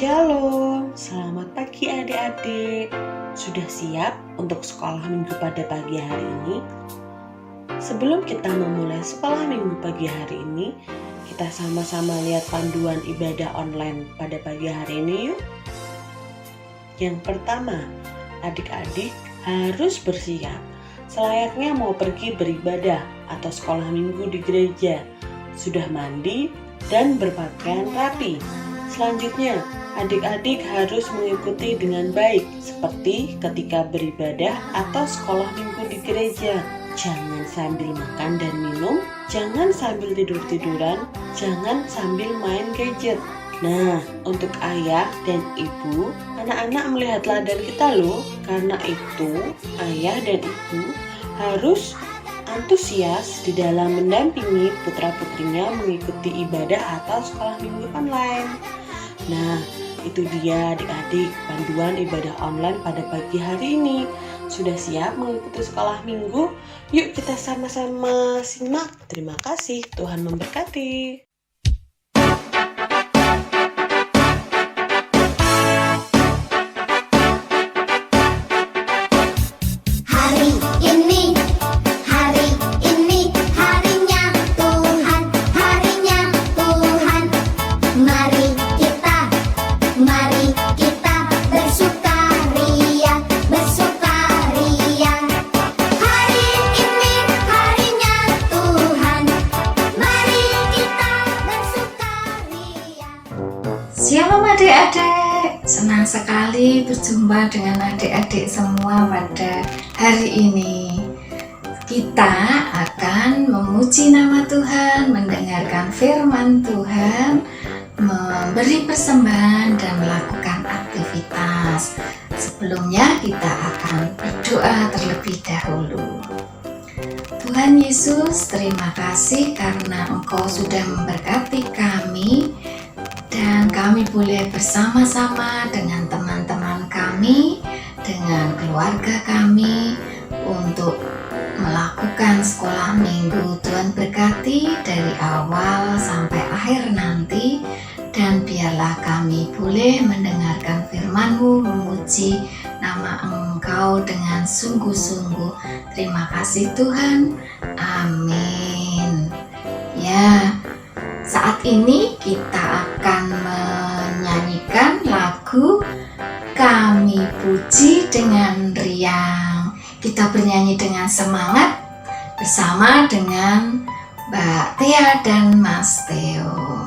Shalom, selamat pagi adik-adik. Sudah siap untuk sekolah minggu pada pagi hari ini? Sebelum kita memulai sekolah minggu pagi hari ini, kita sama-sama lihat panduan ibadah online pada pagi hari ini yuk. Yang pertama, adik-adik harus bersiap selayaknya mau pergi beribadah atau sekolah minggu di gereja. Sudah mandi dan berpakaian rapi. Selanjutnya, adik-adik harus mengikuti dengan baik seperti ketika beribadah atau sekolah minggu di gereja. Jangan sambil makan dan minum, jangan sambil tidur-tiduran, jangan sambil main gadget. Nah, untuk ayah dan ibu, anak-anak melihat teladan kita loh. Karena itu, ayah dan ibu harus antusias di dalam mendampingi putra-putrinya mengikuti ibadah atau sekolah minggu online. Nah, itu dia adik-adik panduan ibadah online pada pagi hari ini. Sudah siap mengikuti sekolah minggu? Yuk kita sama-sama simak. Terima kasih, Tuhan memberkati. Shalom adik-adik, senang sekali berjumpa dengan adik-adik semua pada hari ini. Kita akan memuji nama Tuhan, mendengarkan firman Tuhan, memberi persembahan dan melakukan aktivitas. Sebelumnya kita akan berdoa terlebih dahulu. Tuhan Yesus, terima kasih karena Engkau sudah memberkati kami dan kami boleh bersama-sama dengan teman-teman kami, dengan keluarga kami untuk melakukan sekolah minggu. Tuhan berkati dari awal sampai akhir nanti, dan biarlah kami boleh mendengarkan firman-Mu, memuji nama Engkau dengan sungguh-sungguh. Terima kasih Tuhan, amin. Ya, saat ini kita akan menyanyikan lagu Kami Puji dengan Riang. Kita bernyanyi dengan semangat bersama dengan Mbak Tia dan Mas Theo.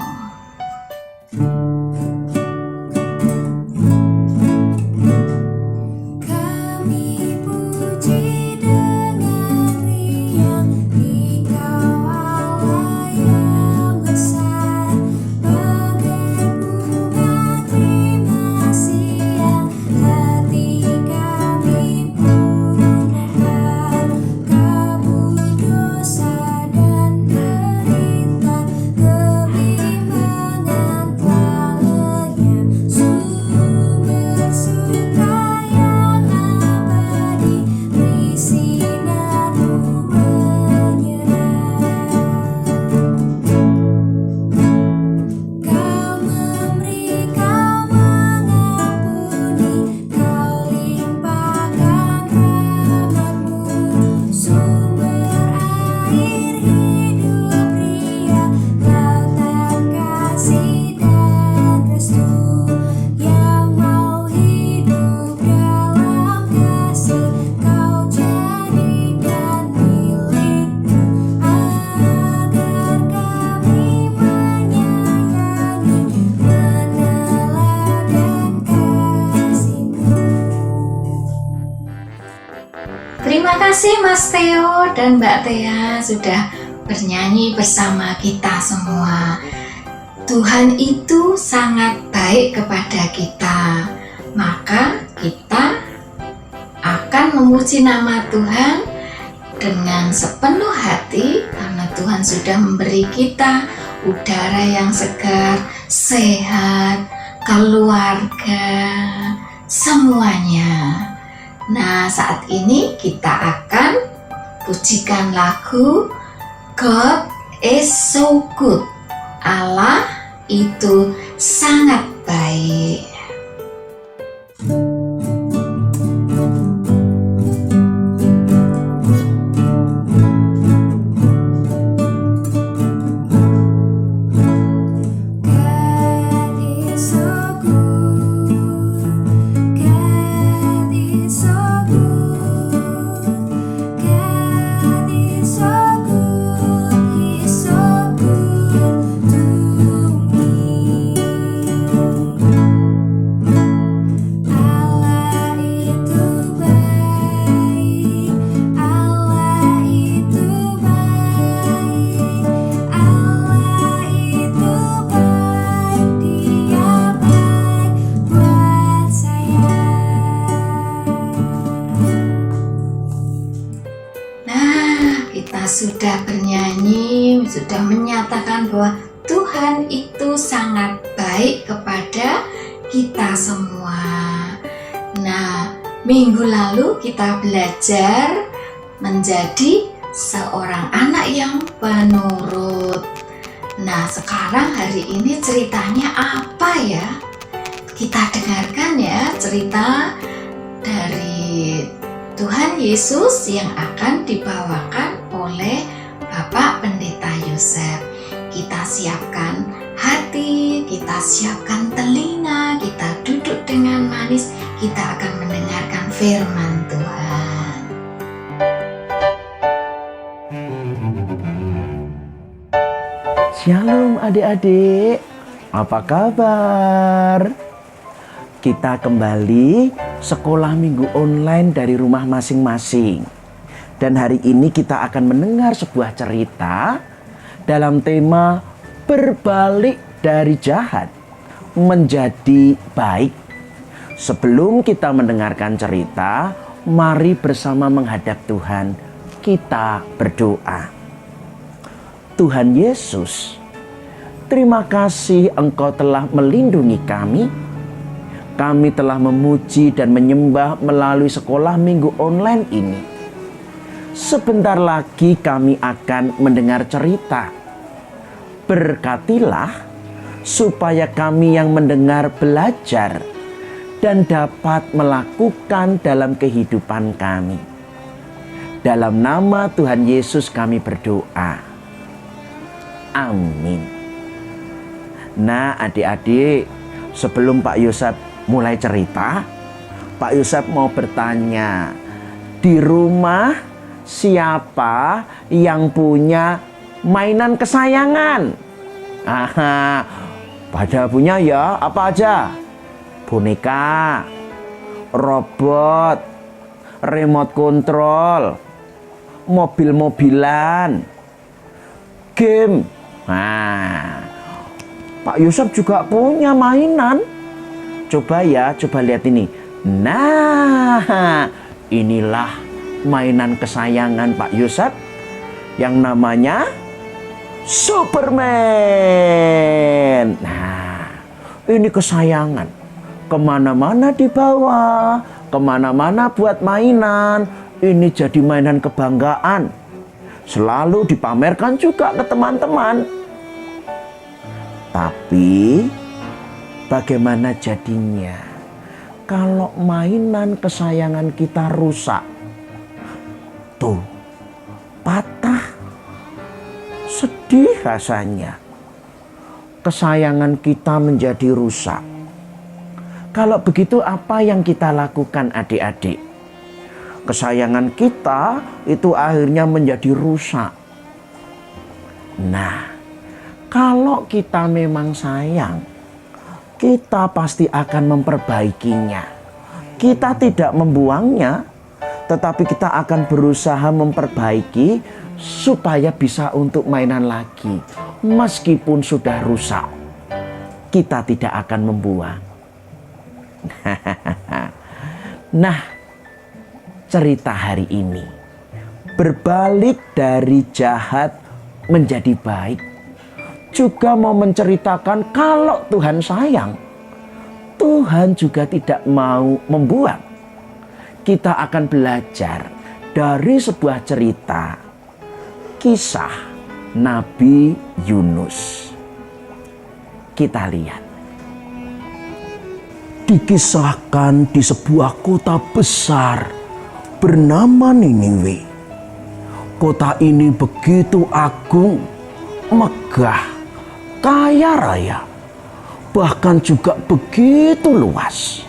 Terima kasih Mas Theo dan Mbak Tia sudah bernyanyi bersama kita semua. Tuhan itu sangat baik kepada kita, maka kita akan memuji nama Tuhan dengan sepenuh hati karena Tuhan sudah memberi kita udara yang segar, sehat, keluarga, semuanya. Nah, saat ini kita akan pujikan lagu God is so good. Allah itu sangat baik. Kita sudah bernyanyi, sudah menyatakan bahwa Tuhan itu sangat baik kepada kita semua. Nah, minggu lalu kita belajar menjadi seorang anak yang penurut. Nah, sekarang hari ini ceritanya apa ya? Kita dengarkan ya cerita dari Tuhan Yesus yang akan dibawakan oleh Bapak Pendeta Yosef. Kita siapkan hati, kita siapkan telinga, kita duduk dengan manis, kita akan mendengarkan firman Tuhan. Shalom adik-adik, apa kabar? Kita kembali sekolah minggu online dari rumah masing-masing. Dan hari ini kita akan mendengar sebuah cerita dalam tema berbalik dari jahat menjadi baik. Sebelum kita mendengarkan cerita, mari bersama menghadap Tuhan, kita berdoa. Tuhan Yesus, terima kasih Engkau telah melindungi kami. Kami telah memuji dan menyembah melalui sekolah minggu online ini. Sebentar lagi kami akan mendengar cerita. Berkatilah supaya kami yang mendengar belajar dan dapat melakukan dalam kehidupan kami. Dalam nama Tuhan Yesus kami berdoa. Amin. Nah adik-adik, sebelum Pak Yosef mulai cerita, Pak Yosef mau bertanya, di rumah siapa yang punya mainan kesayangan? Aha, pada punya ya, apa aja? Boneka, robot, remote control, mobil-mobilan, game. Nah, Pak Yosef juga punya mainan. Coba ya, coba lihat ini. Nah, inilah mainan kesayangan Pak Yosef yang namanya Superman. Nah, ini kesayangan. Kemana-mana dibawa, kemana-mana buat mainan. Ini jadi mainan kebanggaan. Selalu dipamerkan juga ke teman-teman. Tapi bagaimana jadinya kalau mainan kesayangan kita rusak? Tuh, patah. Sedih rasanya. Kesayangan kita menjadi rusak. Kalau begitu apa yang kita lakukan adik-adik? Kesayangan kita itu akhirnya menjadi rusak. Nah, kalau kita memang sayang, kita pasti akan memperbaikinya. Kita tidak membuangnya, tetapi kita akan berusaha memperbaiki supaya bisa untuk mainan lagi. Meskipun sudah rusak, kita tidak akan membuang. Nah, cerita hari ini berbalik dari jahat menjadi baik. Juga mau menceritakan kalau Tuhan sayang, Tuhan juga tidak mau membuang. Kita akan belajar dari sebuah cerita, kisah Nabi Yunus. kita lihat. Dikisahkan di sebuah kota besar bernama Niniwe. Kota ini begitu agung, megah, kaya raya, bahkan juga begitu luas.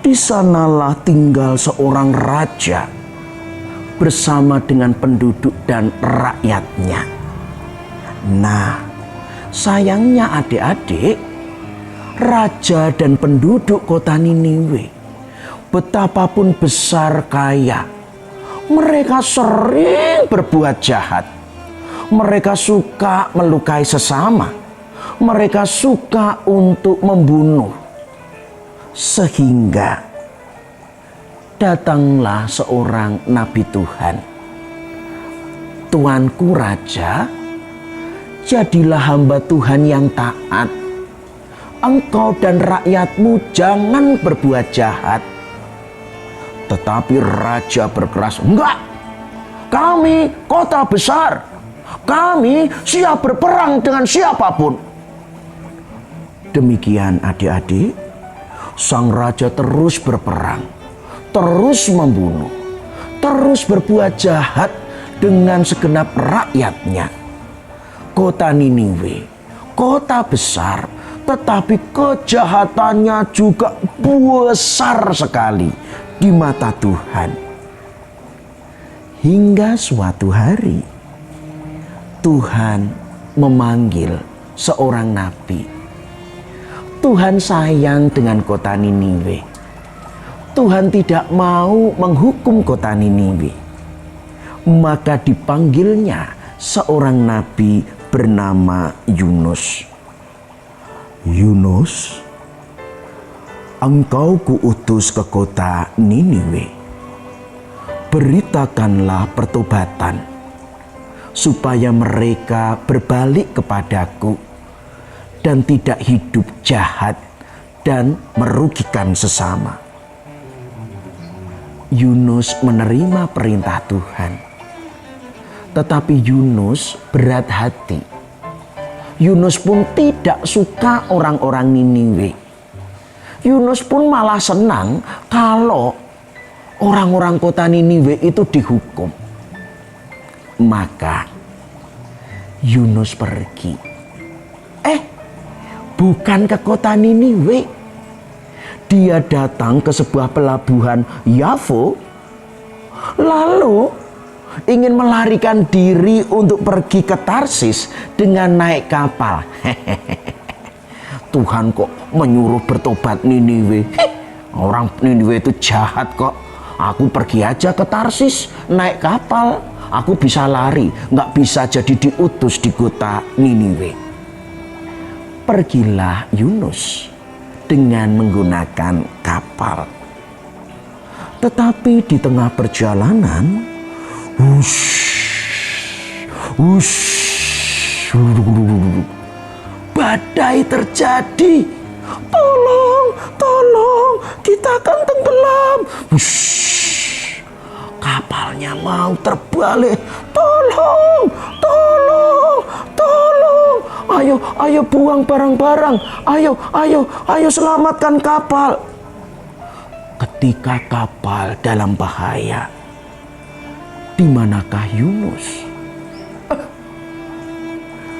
Di sanalah tinggal seorang raja bersama dengan penduduk dan rakyatnya. Nah, sayangnya adik-adik, raja dan penduduk kota Niniwe, betapapun besar kaya, mereka sering berbuat jahat. Mereka suka melukai sesama. Mereka suka untuk membunuh. Sehingga datanglah seorang nabi Tuhan. Tuanku raja, jadilah hamba Tuhan yang taat. Engkau dan rakyatmu jangan berbuat jahat. Tetapi raja berkeras, enggak, kami kota besar, kami siap berperang dengan siapapun. Demikian adik-adik, sang raja terus berperang, terus membunuh, terus berbuat jahat dengan segenap rakyatnya. Kota Niniwe, kota besar, tetapi kejahatannya juga besar sekali di mata Tuhan. Hingga suatu hari, Tuhan memanggil seorang nabi. Tuhan sayang dengan kota Niniwe. Tuhan tidak mau menghukum kota Niniwe. Maka dipanggilnya seorang nabi bernama Yunus. Yunus, engkau kuutus ke kota Niniwe. Beritakanlah pertobatan, supaya mereka berbalik kepadaku dan tidak hidup jahat dan merugikan sesama. Yunus menerima perintah Tuhan. Tetapi Yunus berat hati. Yunus pun tidak suka orang-orang Niniwe. Yunus pun malah senang kalau orang-orang kota Niniwe itu dihukum. Maka Yunus pergi. Bukan ke kota Niniwe. Dia datang ke sebuah pelabuhan Yafo, lalu ingin melarikan diri untuk pergi ke Tarsis dengan naik kapal. Tuhan kok menyuruh bertobat Niniwe. Orang Niniwe itu jahat kok. Aku pergi aja ke Tarsis naik kapal. Aku bisa lari, nggak bisa jadi diutus di kota Niniwe. Pergilah Yunus dengan menggunakan kapal. Tetapi di tengah perjalanan, badai terjadi. Tolong, tolong, kita akan tenggelam. Kapalnya mau terbalik. Tolong, tolong, tolong. Ayo buang barang-barang. Ayo selamatkan kapal. Ketika kapal dalam bahaya, di manakah Yunus?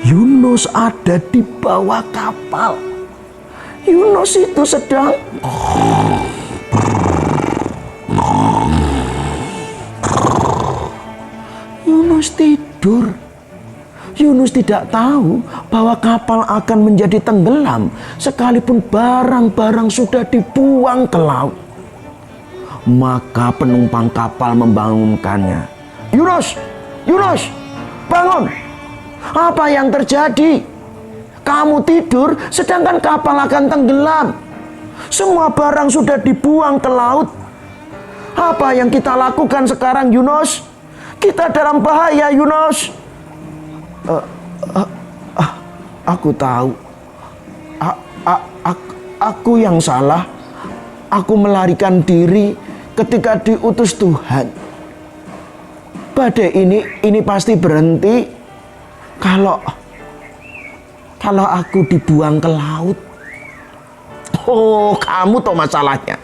Yunus ada di bawah kapal. Yunus itu sedang Yunus tidur. Yunus tidak tahu bahwa kapal akan menjadi tenggelam sekalipun barang-barang sudah dibuang ke laut. Maka penumpang kapal membangunkannya. Yunus, Yunus, bangun. Apa yang terjadi? Kamu tidur sedangkan kapal akan tenggelam. Semua barang sudah dibuang ke laut. Apa yang kita lakukan sekarang, Yunus? Kita dalam bahaya, Yunus. Aku tahu. Aku yang salah. Aku melarikan diri ketika diutus Tuhan. Badai ini pasti berhenti kalau kalau aku dibuang ke laut? Oh, kamu toh masalahnya.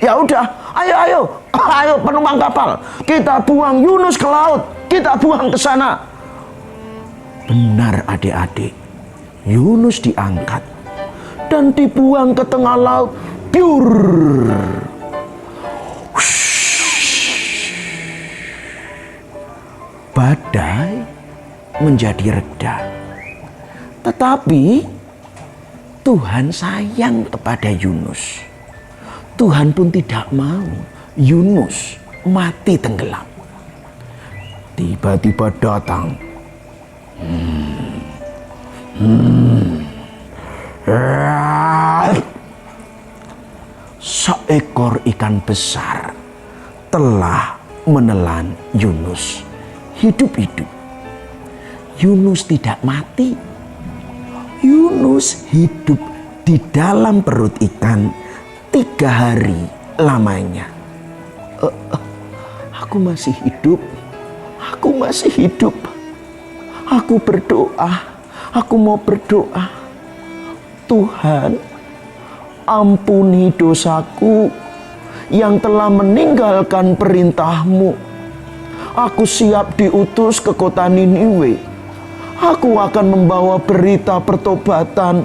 Ya udah, ayo penumpang kapal, kita buang Yunus ke laut, kita buang ke sana. Benar adik-adik, Yunus diangkat dan dibuang ke tengah laut. Biur. Badai menjadi reda. Tetapi Tuhan sayang kepada Yunus. Tuhan pun tidak mau Yunus mati tenggelam. Tiba-tiba datang seekor ikan besar telah menelan Yunus hidup-hidup. Yunus tidak mati. Yunus hidup di dalam perut ikan 3 hari lamanya. Aku masih hidup. Aku masih hidup. Aku berdoa. Aku mau berdoa. Tuhan, ampuni dosaku yang telah meninggalkan perintah-Mu. Aku siap diutus ke kota Niniwe. Aku akan membawa berita pertobatan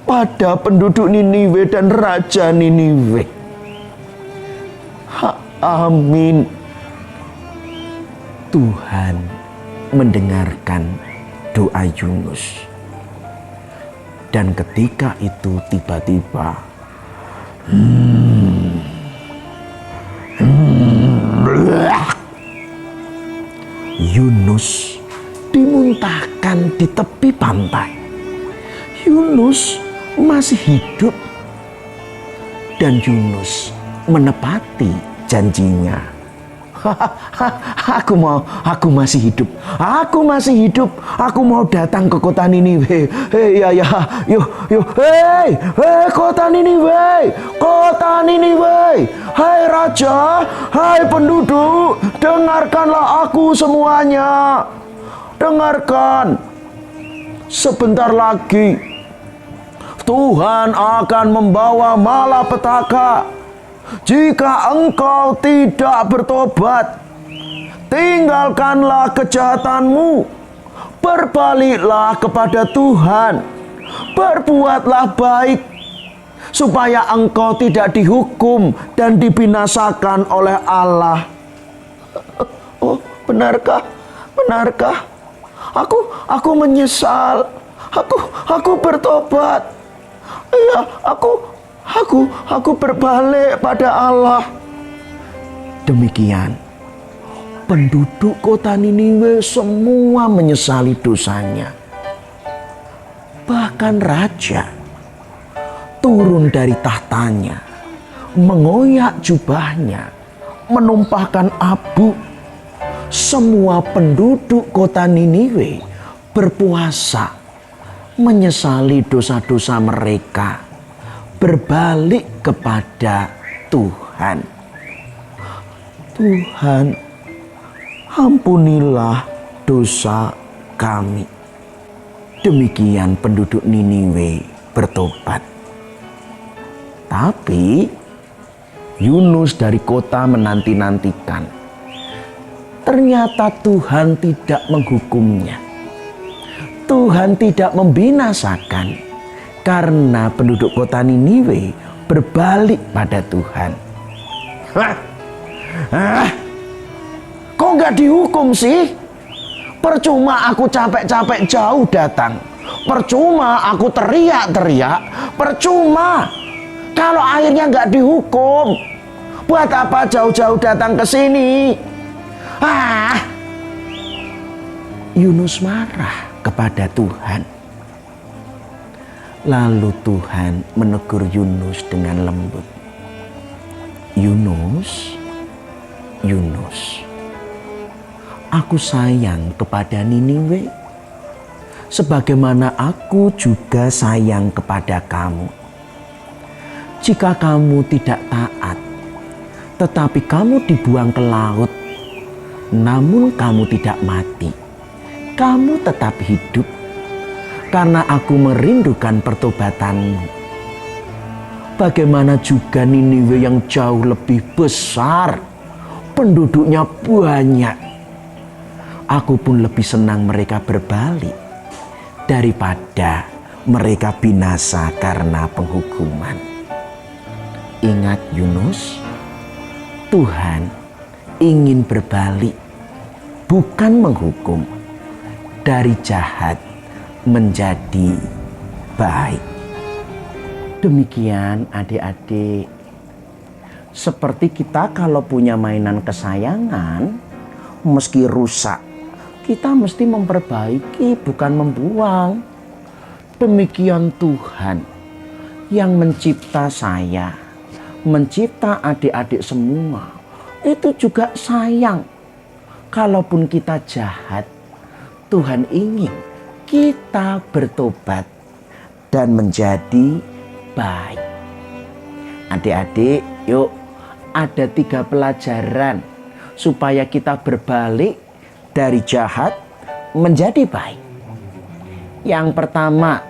pada penduduk Niniwe dan Raja Niniwe. Amin. Tuhan mendengarkan doa Yunus. Dan ketika itu tiba-tiba Yunus dimuntahkan di tepi pantai. Yunus masih hidup dan Yunus menepati janjinya. Aku masih hidup. Aku masih hidup. Aku mau datang ke kota Niniwe. Hei kota Niniwe. Kota Niniwe. Hai raja, hai penduduk, dengarkanlah aku semuanya. Dengarkan, sebentar lagi Tuhan akan membawa malapetaka jika engkau tidak bertobat. Tinggalkanlah kejahatanmu, berbaliklah kepada Tuhan, berbuatlah baik, supaya engkau tidak dihukum dan dibinasakan oleh Allah. Oh, benarkah? Benarkah? Aku menyesal. Aku bertobat. Iya, aku berbalik pada Allah. Demikian penduduk kota Niniwe semua menyesali dosanya. Bahkan raja turun dari tahtanya, mengoyak jubahnya, menumpahkan abu. Semua penduduk kota Niniwe berpuasa, menyesali dosa-dosa mereka, berbalik kepada Tuhan. Tuhan, ampunilah dosa kami. Demikian penduduk Niniwe bertobat. Tapi Yunus dari kota menanti-nantikan. Ternyata Tuhan tidak menghukumnya. Tuhan tidak membinasakan karena penduduk kota Niniwe berbalik pada Tuhan. Kok nggak dihukum sih? Percuma aku capek-capek jauh datang. Percuma aku teriak-teriak. Percuma kalau akhirnya nggak dihukum. Buat apa jauh-jauh datang ke sini? Yunus marah kepada Tuhan. Lalu Tuhan menegur Yunus dengan lembut. Yunus, aku sayang kepada Niniwe, sebagaimana aku juga sayang kepada kamu. Jika kamu tidak taat, tetapi kamu dibuang ke laut, namun kamu tidak mati, kamu tetap hidup. karena aku merindukan pertobatanmu. Bagaimana juga Niniwe yang jauh lebih besar, penduduknya banyak. Aku pun lebih senang mereka berbalik daripada mereka binasa karena penghukuman. Ingat Yunus, Tuhan ingin berbalik, bukan menghukum, dari jahat menjadi baik. Demikian adik-adik, seperti kita kalau punya mainan kesayangan, meski rusak, kita mesti memperbaiki, bukan membuang. Demikian Tuhan yang mencipta saya, mencipta adik-adik semua, itu juga sayang. Kalaupun kita jahat, Tuhan ingin kita bertobat dan menjadi baik. Adik-adik, yuk, ada 3 pelajaran supaya kita berbalik dari jahat menjadi baik. Yang pertama,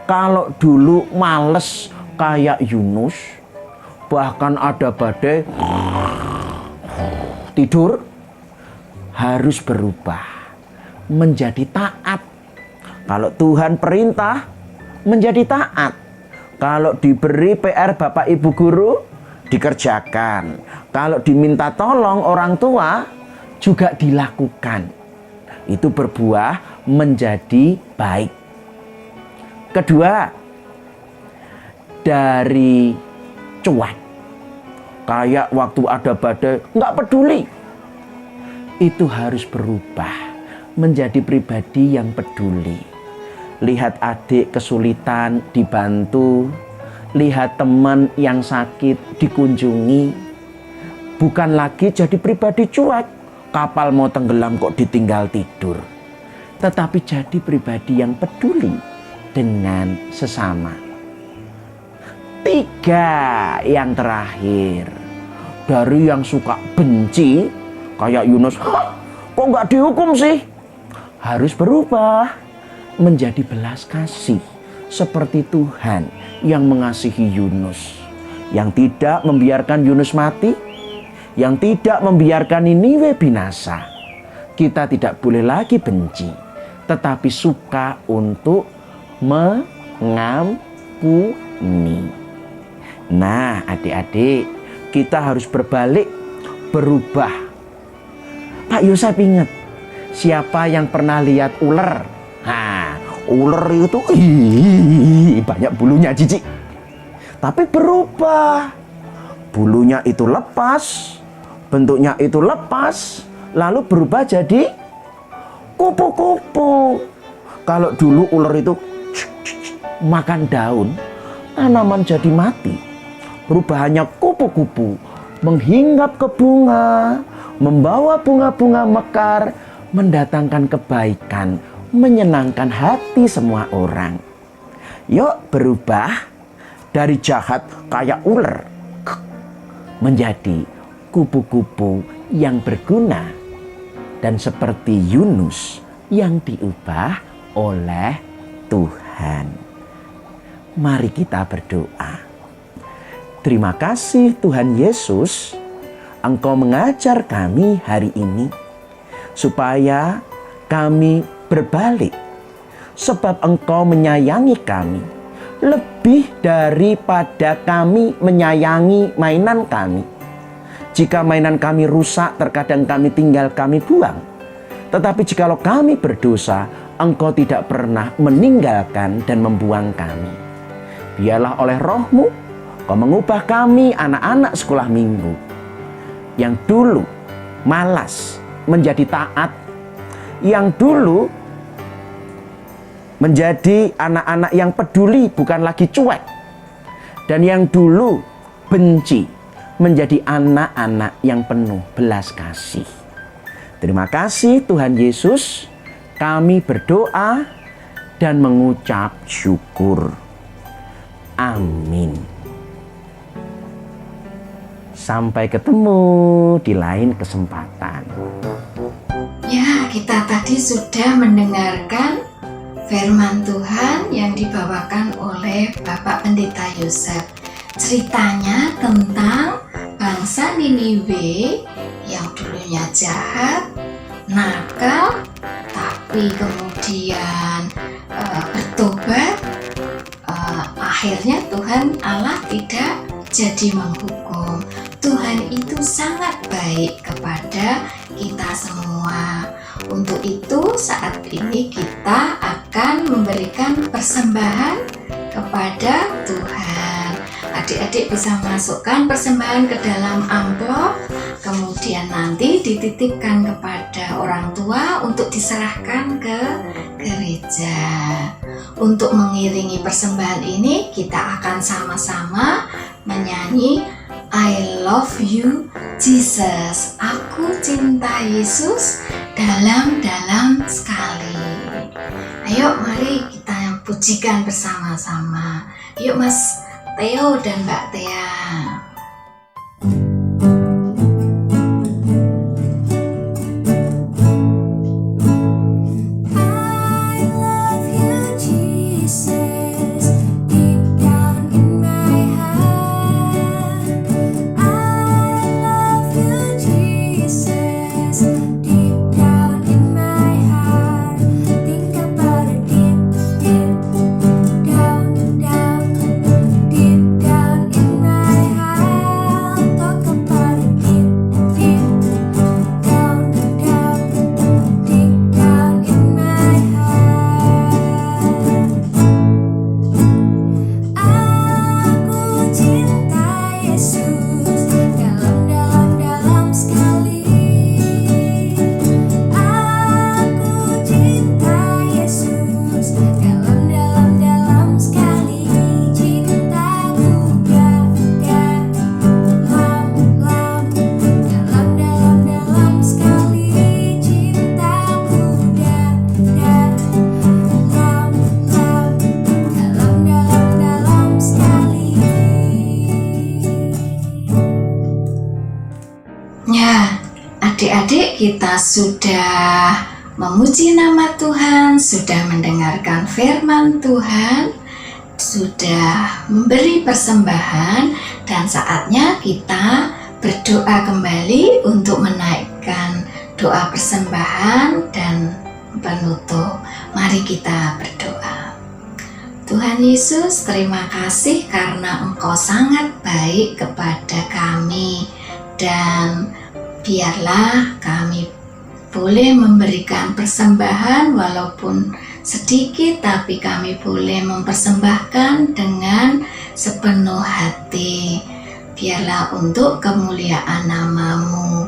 kalau dulu males kayak Yunus, bahkan ada badai tidur, harus berubah menjadi taat. Kalau Tuhan perintah, menjadi taat. Kalau diberi PR Bapak Ibu Guru, dikerjakan. Kalau diminta tolong orang tua, juga dilakukan. Itu berbuah menjadi baik. Kedua, dari cuek, kayak waktu ada badai nggak peduli, itu harus berubah menjadi pribadi yang peduli. Lihat adik kesulitan, dibantu. Lihat teman yang sakit, dikunjungi. Bukan lagi jadi pribadi cuek, kapal mau tenggelam kok ditinggal tidur. Tetapi jadi pribadi yang peduli dengan sesama. 3, yang terakhir, dari yang suka benci kayak Yunus, kok nggak dihukum sih? Harus berubah menjadi belas kasih seperti Tuhan yang mengasihi Yunus, yang tidak membiarkan Yunus mati, yang tidak membiarkan Niniwe binasa. Kita tidak boleh lagi benci, tetapi suka untuk mengampuni. Nah, adik-adik, kita harus berbalik, berubah. Pak Yosef ingat, siapa yang pernah lihat ular? Nah, ular itu banyak bulunya, jijik. Tapi berubah. Bulunya itu lepas, bentuknya itu lepas, lalu berubah jadi kupu-kupu. Kalau dulu ular itu makan daun, tanaman jadi mati. Perubahannya kupu-kupu, menghinggap ke bunga, membawa bunga-bunga mekar, mendatangkan kebaikan, menyenangkan hati semua orang. Yuk berubah dari jahat kayak ular menjadi kupu-kupu yang berguna, dan seperti Yunus yang diubah oleh Tuhan. Mari kita berdoa. Terima kasih Tuhan Yesus, Engkau mengajar kami hari ini supaya kami berbalik, sebab Engkau menyayangi kami lebih daripada kami menyayangi mainan kami. Jika mainan kami rusak, terkadang kami tinggal, kami buang. Tetapi jikalau kami berdosa, Engkau tidak pernah meninggalkan dan membuang kami. Biarlah oleh Roh-Mu, Kau mengubah kami anak-anak sekolah minggu yang dulu malas menjadi taat, yang dulu menjadi anak-anak yang peduli bukan lagi cuek, dan yang dulu benci menjadi anak-anak yang penuh belas kasih. Terima kasih Tuhan Yesus, kami berdoa dan mengucap syukur. Amin. Sampai ketemu di lain kesempatan. Ya, kita tadi sudah mendengarkan firman Tuhan yang dibawakan oleh Bapak Pendeta Yosef. Ceritanya tentang bangsa Niniwe yang dulunya jahat, nakal, tapi kemudian bertobat. Akhirnya Tuhan Allah tidak jadi menghukum. Tuhan itu sangat baik kepada kita semua. Untuk itu saat ini kita akan memberikan persembahan kepada Tuhan. Adik-adik bisa masukkan persembahan ke dalam amplop, kemudian nanti dititipkan kepada orang tua untuk diserahkan ke gereja. Untuk mengiringi persembahan ini, kita akan sama-sama menyanyi I love you Jesus. Aku cinta Yesus dalam-dalam sekali. Ayo mari kita pujikan bersama-sama. Yuk Mas Theo dan Mbak Tia. Adik-adik, kita sudah memuji nama Tuhan, sudah mendengarkan firman Tuhan, sudah memberi persembahan, dan saatnya kita berdoa kembali untuk menaikkan doa persembahan dan penutup. Mari kita berdoa. Tuhan Yesus, terima kasih karena Engkau sangat baik kepada kami, dan biarlah kami boleh memberikan persembahan walaupun sedikit, tapi kami boleh mempersembahkan dengan sepenuh hati. Biarlah untuk kemuliaan nama-Mu.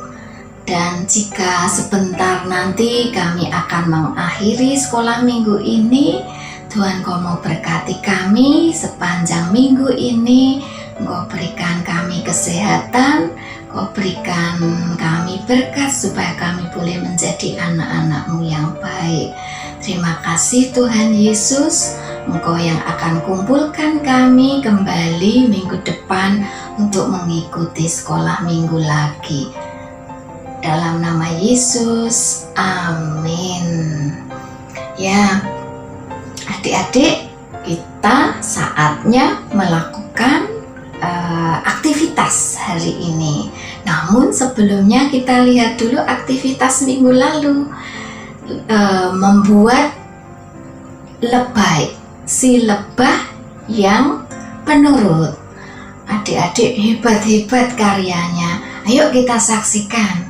Dan jika sebentar nanti kami akan mengakhiri sekolah minggu ini, Tuhan Kau mau berkati kami sepanjang minggu ini. Engkau berikan kami kesehatan, Kau berikan kami berkat supaya kami boleh menjadi anak-anak-Mu yang baik. Terima kasih Tuhan Yesus, Engkau yang akan kumpulkan kami kembali minggu depan untuk mengikuti sekolah minggu lagi. Dalam nama Yesus, amin. Ya, adik-adik, kita saatnya melakukan aktivitas hari ini. Namun sebelumnya kita lihat dulu aktivitas minggu lalu. Membuat lebah, si lebah yang penurut. Adik-adik, hebat-hebat karyanya. Ayo kita saksikan.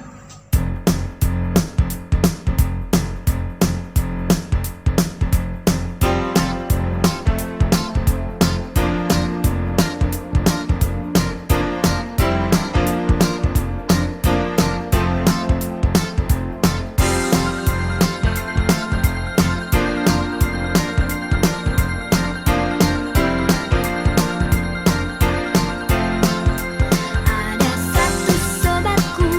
Ada satu sobatku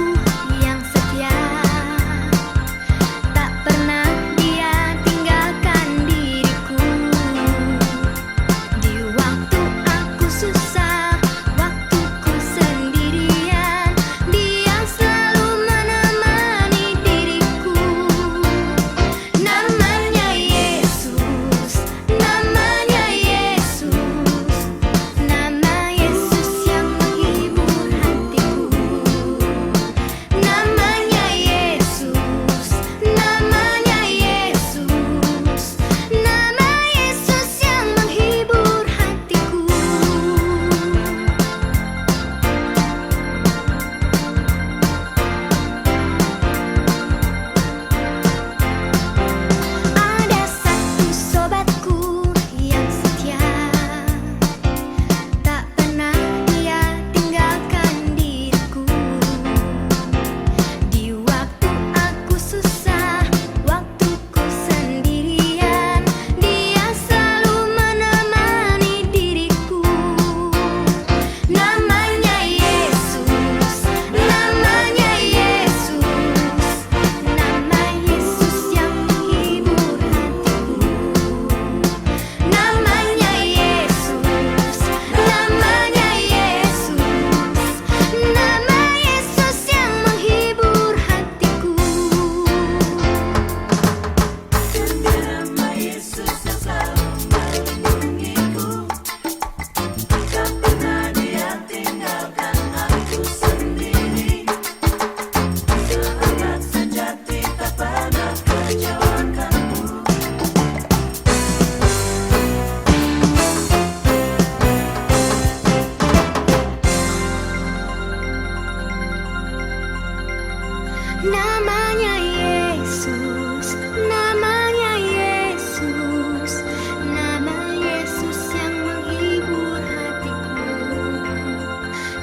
Namanya Yesus, namanya Yesus, nama Yesus yang menghibur hatiku.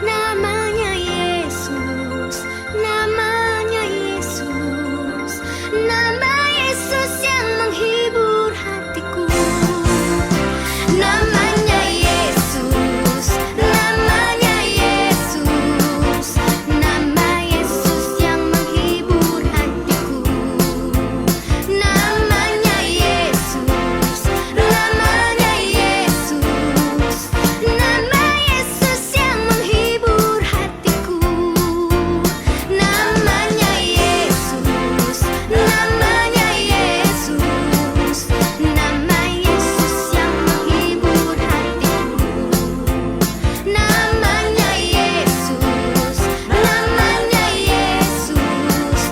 Namanya Yesus, namanya Yesus, nama Yesus yang menghibur hatiku. Namanya Yesus, namanya Yesus, nama Yesus yang menghibur hatiku. Namanya Yesus, namanya Yesus, nama Yesus yang menghibur hatiku. Namanya Yesus, namanya Yesus, nama Yesus yang menghibur hatiku. Namanya Yesus, namanya Yesus,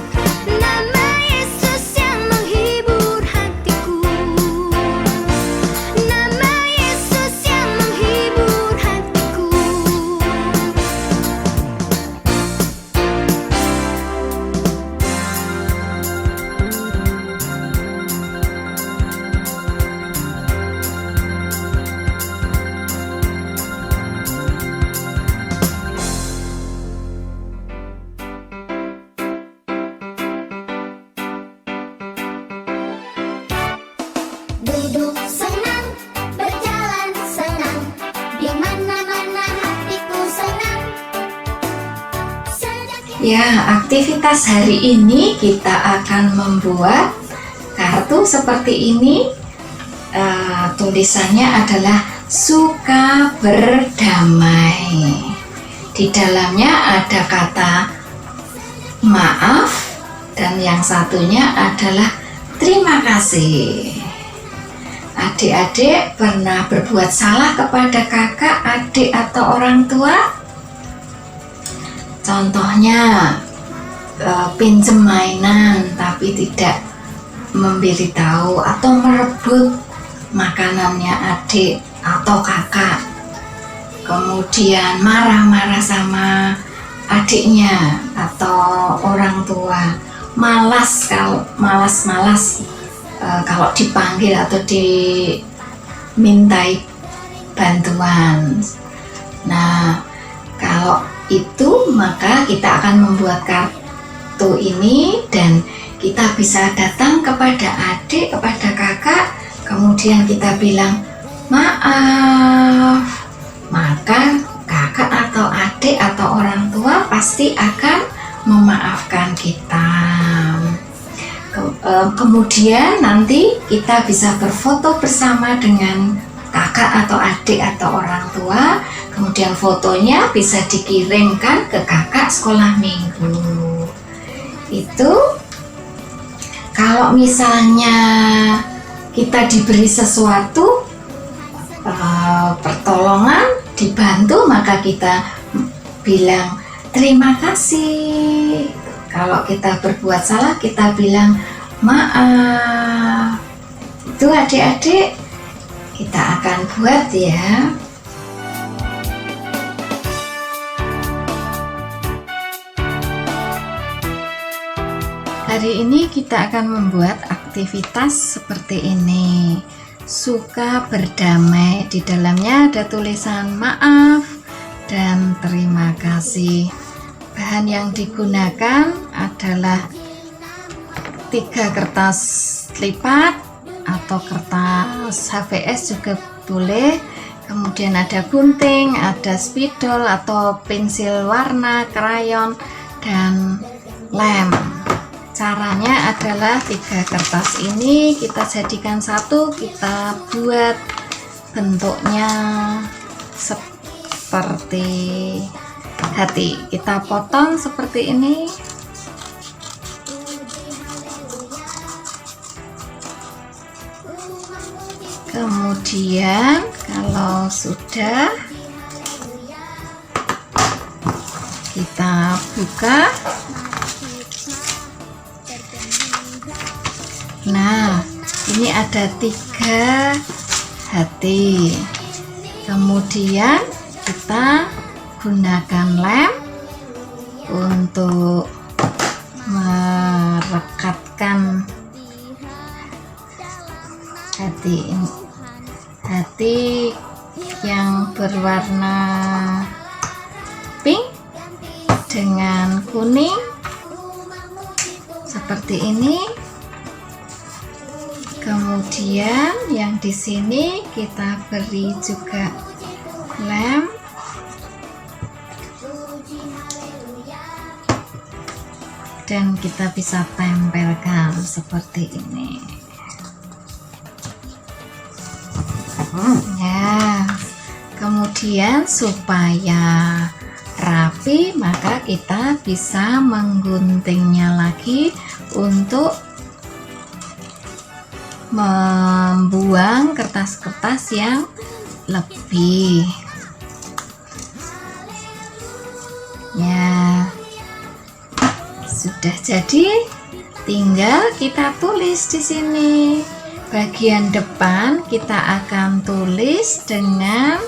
nama Yesus yang menghibur hatiku. Nama Yesus yang menghibur hatiku. Duduk senang, berjalan senang, di mana-mana hatiku senang. Ya, aktivitas hari ini kita akan membuat kartu seperti ini. Tulisannya adalah suka berdamai. Di dalamnya ada kata maaf dan yang satunya adalah terima kasih. Adik-adik pernah berbuat salah kepada kakak, adik, atau orang tua? Contohnya pinjem mainan tapi tidak memberitahu atau merebut makanannya adik atau kakak, kemudian marah-marah sama adiknya atau orang tua, malas kalau dipanggil atau dimintai bantuan. Nah, kalau itu maka kita akan membuat kartu ini dan kita bisa datang kepada adik, kepada kakak, kemudian kita bilang maaf. Maka kakak atau adik atau orang tua pasti akan memaafkan kita. Kemudian nanti kita bisa berfoto bersama dengan kakak atau adik atau orang tua. Kemudian fotonya bisa dikirimkan ke kakak sekolah minggu. Itu kalau misalnya kita diberi sesuatu pertolongan, dibantu, maka kita bilang terima kasih. Kalau kita berbuat salah, kita bilang maaf. Itu adik-adik kita akan buat ya. Hari ini kita akan membuat aktivitas seperti ini. Suka berdamai. Di dalamnya ada tulisan maaf dan terima kasih. Bahan yang digunakan adalah 3 kertas lipat atau kertas HVS juga boleh. Kemudian ada gunting, ada spidol atau pensil warna, krayon, dan lem. Caranya adalah 3 kertas ini kita jadikan satu, kita buat bentuknya seperti hati. Kita potong seperti ini. Kemudian kalau sudah kita buka. Nah, ini ada 3 hati. Kemudian kita gunakan lem untuk hati ini. Hati yang berwarna pink dengan kuning seperti ini. Kemudian yang di sini kita beri juga lem. Dan kita bisa tempelkan seperti ini. Ya, kemudian supaya rapi maka kita bisa mengguntingnya lagi untuk membuang kertas-kertas yang lebih. Ya, sudah jadi, tinggal kita tulis di sini. Bagian depan kita akan tulis dengan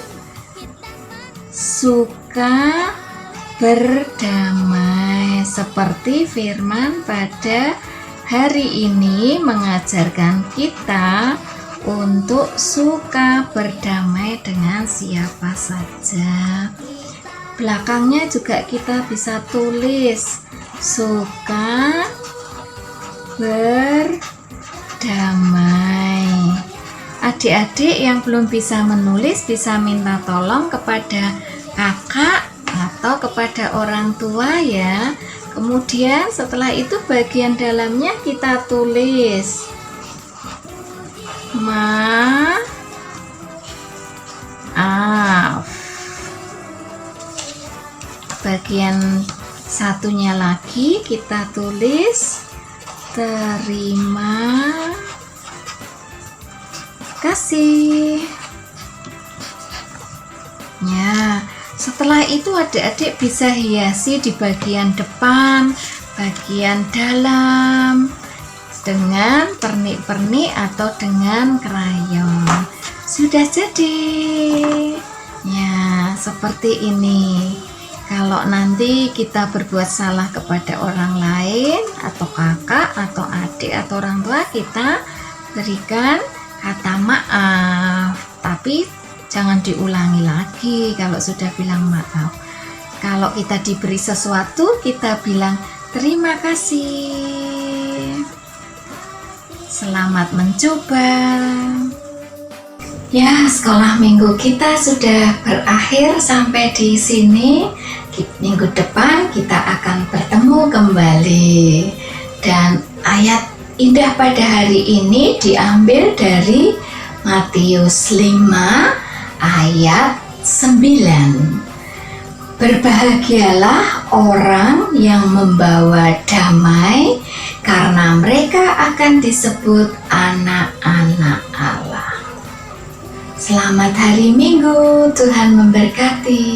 suka berdamai, seperti firman pada hari ini mengajarkan kita untuk suka berdamai dengan siapa saja. Belakangnya juga kita bisa tulis suka berdamai. Adik-adik yang belum bisa menulis bisa minta tolong kepada kakak atau kepada orang tua ya. Kemudian setelah itu bagian dalamnya kita tulis maaf. Bagian satunya lagi kita tulis terima kasih. Ya, setelah itu adik-adik bisa hiasi di bagian depan, bagian dalam dengan pernik-pernik atau dengan krayon. Sudah jadi. Ya, seperti ini. Kalau nanti kita berbuat salah kepada orang lain atau kakak atau adik atau orang tua, kita berikan kata maaf, tapi jangan diulangi lagi kalau sudah bilang maaf. Kalau kita diberi sesuatu, kita bilang terima kasih. Selamat mencoba. Ya, sekolah minggu kita sudah berakhir sampai di sini. Minggu depan kita akan bertemu kembali. Dan ayat indah pada hari ini diambil dari Matius 5 ayat 9. Berbahagialah orang yang membawa damai, karena mereka akan disebut anak-anak Allah. Selamat hari Minggu, Tuhan memberkati.